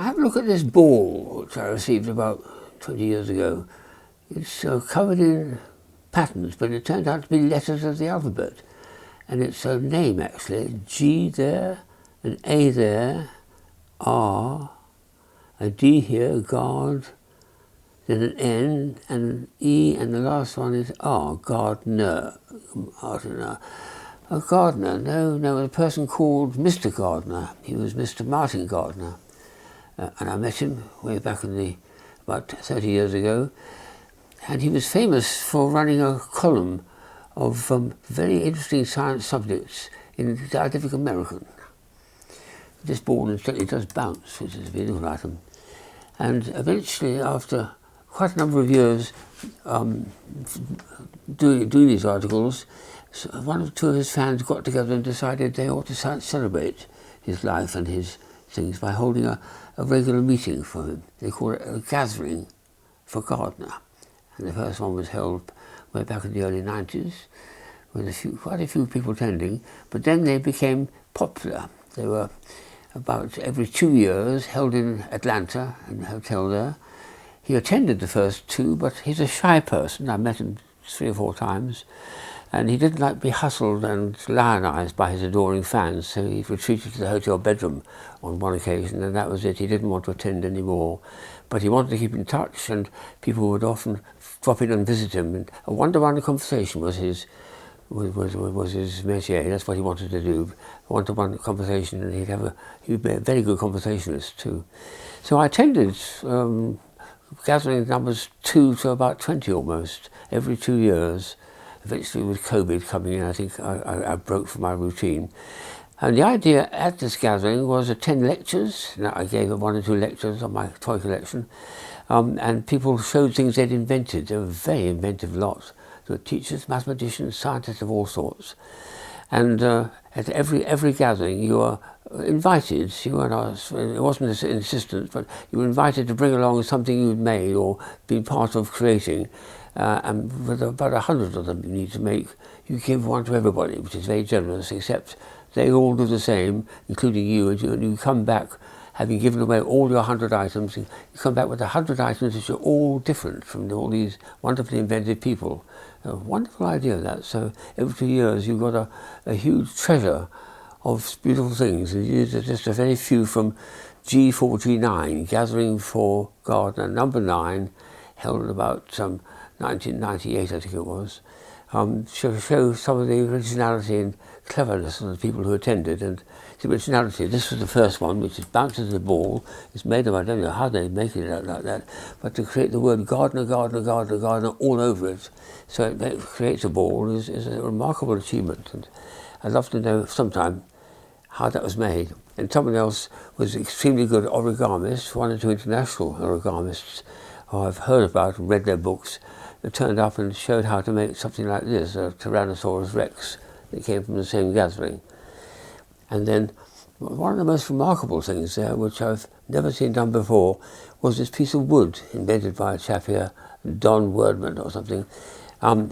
have a look at this ball, which I received about 20 years ago. It's covered in patterns, but it turned out to be letters of the alphabet. And it's a name, actually. G there, an A there, R, a D here, guard, then an N, and an E, and the last one is R, Gardner. A gardener, no, a person called Mr. Gardner. He was Mr. Martin Gardner. And I met him way back about 30 years ago. And he was famous for running a column of very interesting science subjects in the Scientific American. This ball incidentally does bounce, which is a beautiful item. And eventually, after quite a number of years doing these articles, one or two of his fans got together and decided they ought to celebrate his life and his things by holding a regular meeting for him. They call it a gathering for Gardner. And the first one was held way back in the early 90s, with quite a few people attending, but then they became popular. They were about every 2 years, held in Atlanta, in a hotel there. He attended the first two, but he's a shy person. I met him 3 or 4 times. And he didn't like to be hustled and lionized by his adoring fans, so he retreated to the hotel bedroom on one occasion, and that was it. He didn't want to attend anymore. But he wanted to keep in touch, and people would often drop in and visit him. And a one-to-one conversation was his métier. That's what he wanted to do. One-to-one conversation, and he'd be a very good conversationalist too. So I attended gathering numbers 2 to about 20 almost, every 2 years. Eventually, with COVID coming in, I think I broke from my routine. And the idea at this gathering was to attend lectures. Now, I gave 1 or 2 lectures on my toy collection, and people showed things they'd invented. They were a very inventive lot. There were teachers, mathematicians, scientists of all sorts. And at every gathering, you were invited. You weren't asked, it wasn't an insistence, but you were invited to bring along something you'd made or been part of creating. And with about 100 of them you need to make, you give one to everybody, which is very generous, except they all do the same, including you, and you come back, having given away all your 100 items, you come back with 100 items which are all different from all these wonderfully inventive people. A wonderful idea, that. So every 2 years you've got a huge treasure of beautiful things. And there's just a very few from G4, G9, Gathering for Gardner, number 9, held at about 1998, I think it was, show some of the originality and cleverness of the people who attended. And the originality, this was the first one, which is bounces the ball. It's made of, I don't know how they make it like that, but to create the word Gardner, Gardner, Gardner, Gardner all over it, so it creates a ball, is a remarkable achievement. And I'd love to know sometime how that was made. And someone else was extremely good origamist, 1 or 2 international origamists who I've heard about and read their books, that turned up and showed how to make something like this, a Tyrannosaurus Rex that came from the same gathering. And then one of the most remarkable things there, which I've never seen done before, was this piece of wood invented by a chap here, Don Wordman or something.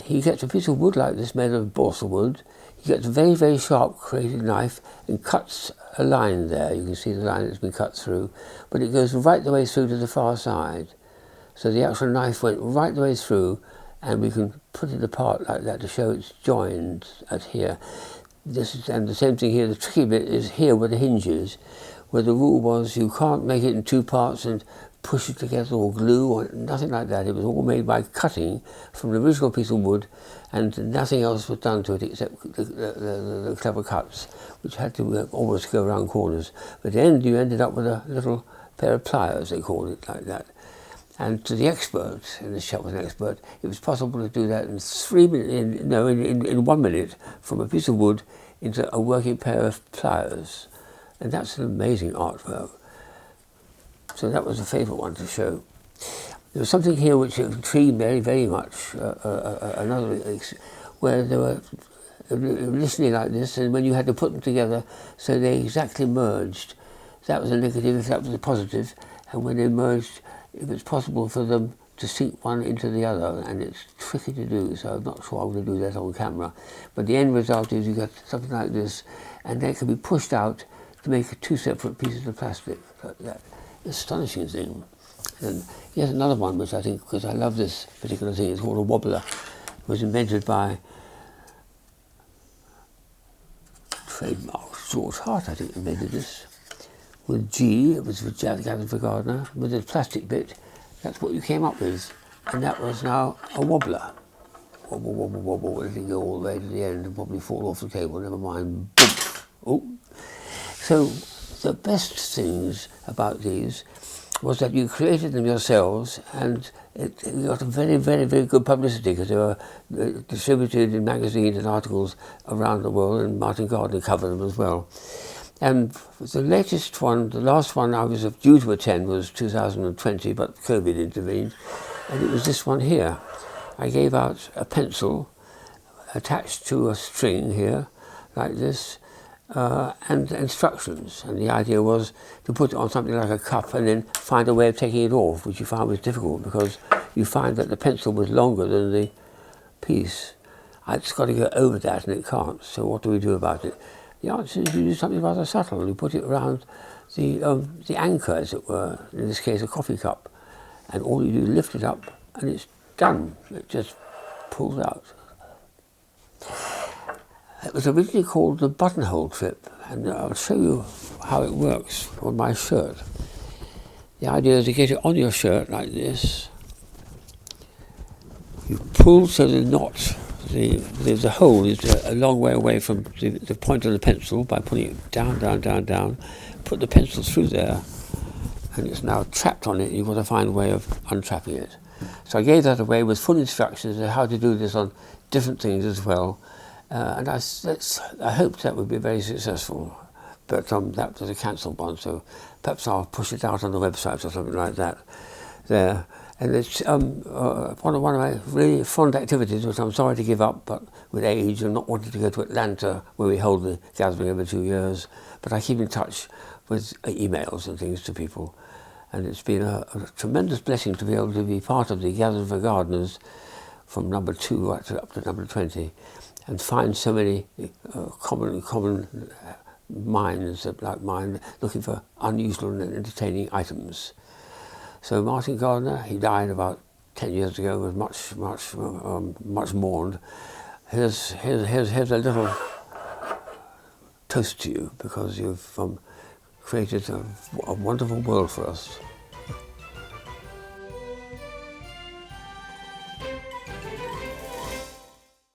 He gets a piece of wood like this made of balsa wood. He gets a very, very sharp creative knife and cuts a line there. You can see the line that's been cut through, but it goes right the way through to the far side. So the actual knife went right the way through, and we can put it apart like that to show it's joined at here. And the same thing here. The tricky bit is here where the hinge is, where the rule was you can't make it in 2 parts and push it together or glue or nothing like that. It was all made by cutting from the original piece of wood, and nothing else was done to it except the clever cuts, which had to almost go around corners. But at the end you ended up with a little pair of pliers, they called it, like that. And to the expert, and this chap was an expert, it was possible to do that in 3 minutes, in 1 minute, from a piece of wood into a working pair of pliers. And that's an amazing artwork. So that was a favourite one to show. There was something here which intrigued me very, very much, another, where they were listening like this, and when you had to put them together so they exactly merged. That was a negative, that was a positive, and when they merged, it was possible for them to sink one into the other, and it's tricky to do, so I'm not sure I'm going to do that on camera. But the end result is you get something like this, and they can be pushed out to make 2 separate pieces of plastic, like that. astonishing thing. And here's another one which I think, because I love this particular thing, it's called a wobbler. It was invented by trademark George Hart, I think, invented this. With G, it was for Gardner. With the plastic bit, that's what you came up with. And that was now a wobbler. Wobble, wobble, wobble, let it go all the way to the end and probably fall off the table, never mind. Boom. Oh. So the best things about these was that you created them yourselves, and it got a very, very, very good publicity because they were distributed in magazines and articles around the world, and Martin Gardner covered them as well. And the latest one, the last one I was due to attend was 2020, but COVID intervened, and it was this one here. I gave out a pencil attached to a string here, like this, and instructions. And the idea was to put it on something like a cup and then find a way of taking it off, which you found was difficult because you find that the pencil was longer than the piece. It's got to go over that and it can't, so what do we do about it? The answer is you do something rather subtle. You put it around the anchor, as it were, in this case a coffee cup, and all you do is lift it up and it's done. It just pulls out. It was originally called the buttonhole trip, and I'll show you how it works on my shirt. The idea is to get it on your shirt like this. You pull so the knot, the hole is a long way away from the point of the pencil by putting it down, down, down, down. Put the pencil through there, and it's now trapped on it. You've got to find a way of untrapping it. So I gave that away with full instructions on how to do this on different things as well. And I hoped that would be very successful, but that was a cancelled one, so perhaps I'll push it out on the website or something like that there. And it's one of my really fond activities, which I'm sorry to give up, but with age and not wanting to go to Atlanta, where we hold the gathering every 2 years. But I keep in touch with emails and things to people. And it's been a tremendous blessing to be able to be part of the Gathering for Gardeners from number 2 up to number 20, and find so many common minds like mine looking for unusual and entertaining items. So Martin Gardner, he died about 10 years ago, was much mourned. Here's a little toast to you, because you've created a wonderful world for us.